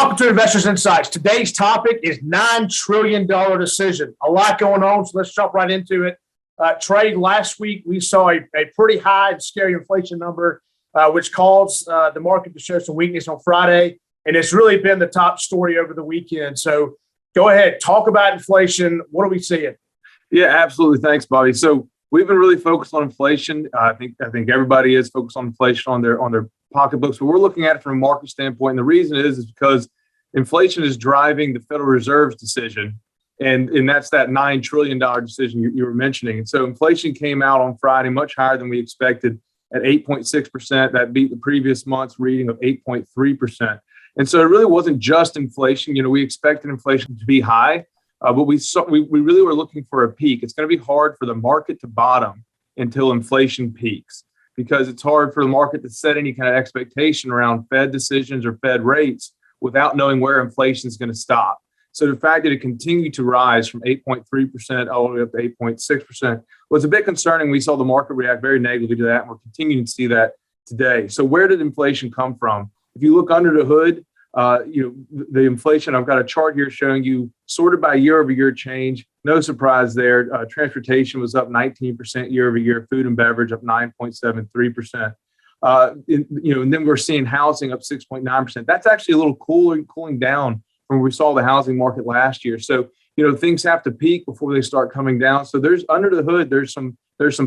Welcome to Investors Insights. Today's topic is $9 trillion decision. A lot going on, so let's jump right into it. Trade, last week we saw a pretty high and scary inflation number, which caused the market to show some weakness on Friday, and it's really been the top story over the weekend. So go ahead, talk about inflation. What are we seeing? Yeah, absolutely. Thanks, Bobby. So we've been really focused on inflation. I think everybody is focused on inflation on their pocketbooks, but we're looking at it from a market standpoint. And the reason is because inflation is driving the Federal Reserve's decision. And that's that $9 trillion decision you were mentioning. And so inflation came out on Friday much higher than we expected at 8.6%. That beat the previous month's reading of 8.3%. And so it really wasn't just inflation. You know, we expected inflation to be high, but we really were looking for a peak. It's going to be hard for the market to bottom until inflation peaks, because it's hard for the market to set any kind of expectation around Fed decisions or Fed rates without knowing where inflation is going to stop. So the fact that it continued to rise from 8.3% all the way up to 8.6% was a bit concerning. We saw the market react very negatively to that, and we're continuing to see that today. So where did inflation come from? If you look under the hood, the inflation, I've got a chart here showing you sorted by year-over-year change. No surprise there. Transportation was up 19% year-over-year. Food and beverage up 9.73%. And then we're seeing housing up 6.9%. That's actually a little cooling down from where we saw the housing market last year. So, things have to peak before they start coming down. So there's under the hood, there's some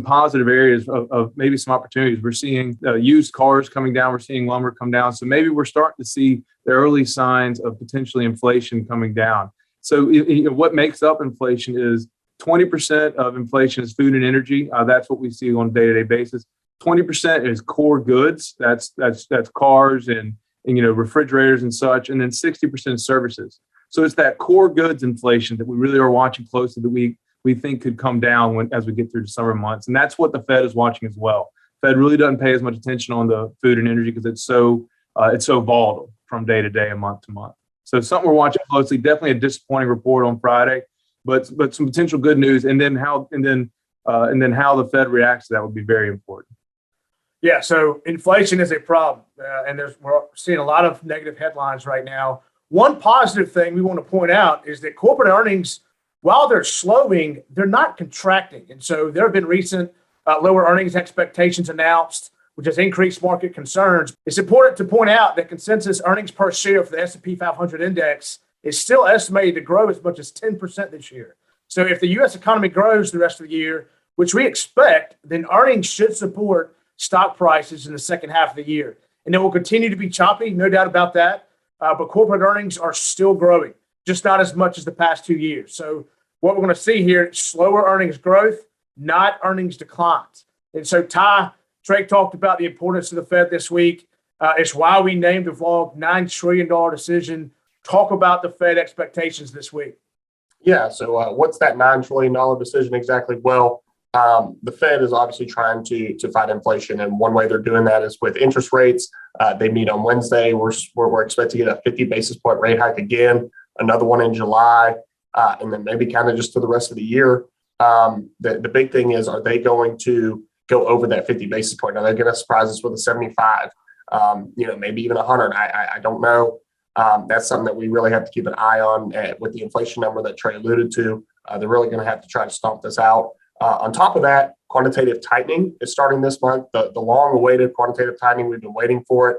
positive areas of maybe some opportunities. We're seeing used cars coming down. We're seeing lumber come down. So maybe we're starting to see the early signs of potentially inflation coming down. So what makes up inflation is 20% of inflation is food and energy. That's what we see on a day-to-day basis. 20% is core goods. That's cars and refrigerators and such. And then 60% is services. So it's that core goods inflation that we really are watching closely, that we think could come down as we get through the summer months. And that's what the Fed is watching as well. Fed really doesn't pay as much attention on the food and energy because it's so volatile from day to day and month to month. So something we're watching closely. Definitely a disappointing report on Friday, but some potential good news. And then how the Fed reacts to that would be very important. Yeah, so inflation is a problem, and we're seeing a lot of negative headlines right now. One positive thing we want to point out is that corporate earnings, while they're slowing, they're not contracting. And so there have been recent lower earnings expectations announced, which has increased market concerns. It's important to point out that consensus earnings per share for the S&P 500 index is still estimated to grow as much as 10% this year. So if the U.S. economy grows the rest of the year, which we expect, then earnings should support stock prices in the second half of the year. And it will continue to be choppy, no doubt about that. But corporate earnings are still growing, just not as much as the past 2 years. So what we're going to see here is slower earnings growth, not earnings declines. And so Trey talked about the importance of the Fed this week. It's why we named the vlog $9 trillion decision. Talk about the Fed expectations this week. Yeah, so what's that $9 trillion decision exactly? Well, the Fed is obviously trying to fight inflation, and one way they're doing that is with interest rates. They meet on Wednesday. We're expecting to get a 50 basis point rate hike again, another one in July, and then maybe kind of just for the rest of the year. The big thing is, are they going to go over that 50 basis point? Are they going to surprise us with a 75? Maybe even 100. I don't know. That's something that we really have to keep an eye on with the inflation number that Trey alluded to. They're really going to have to try to stomp this out. On top of that, quantitative tightening is starting this month. The long-awaited quantitative tightening, we've been waiting for it.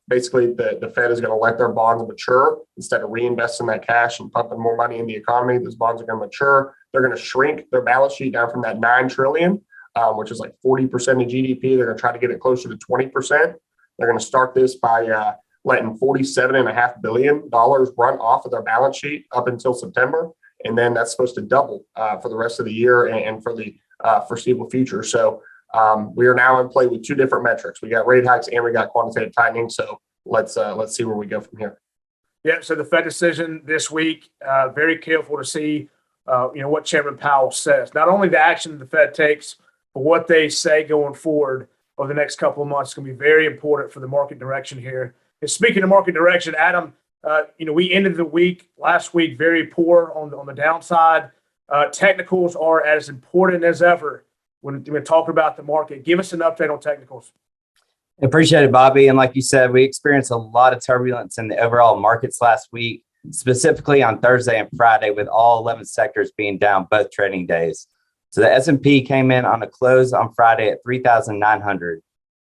Basically, the Fed is going to let their bonds mature instead of reinvesting that cash and pumping more money in the economy. Those bonds are going to mature. They're going to shrink their balance sheet down from that $9 trillion, which is like 40% of GDP. They're going to try to get it closer to 20%. They're going to start this by letting $47.5 billion run off of their balance sheet up until September. And then that's supposed to double for the rest of the year and for the foreseeable future. So we are now in play with two different metrics. We got rate hikes and we got quantitative tightening. So let's see where we go from here. Yeah. So the Fed decision this week, very careful to see, what Chairman Powell says. Not only the action the Fed takes, but what they say going forward over the next couple of months is going to be very important for the market direction here. And speaking of market direction, Adam, we ended the week last week very poor on the downside. Technicals are as important as ever when talking about the market. Give us an update on technicals. Appreciate it, Bobby. And like you said, we experienced a lot of turbulence in the overall markets last week, specifically on Thursday and Friday, with all 11 sectors being down both trading days. So the S&P came in on a close on Friday at 3,900,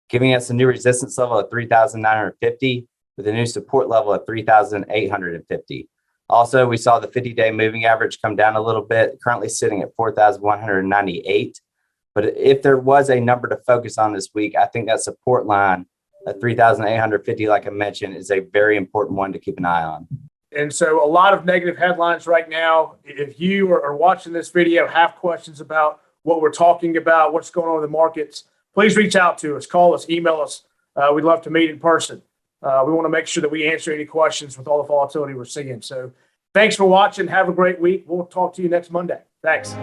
giving us a new resistance level of 3,950 with a new support level of 3,850. Also, we saw the 50-day moving average come down a little bit, currently sitting at 4,198. But if there was a number to focus on this week, I think that support line at 3,850, like I mentioned, is a very important one to keep an eye on. And so a lot of negative headlines right now. If you are watching this video, have questions about what we're talking about, what's going on in the markets, please reach out to us, call us, email us. We'd love to meet in person. We want to make sure that we answer any questions with all the volatility we're seeing. So thanks for watching. Have a great week. We'll talk to you next Monday. Thanks.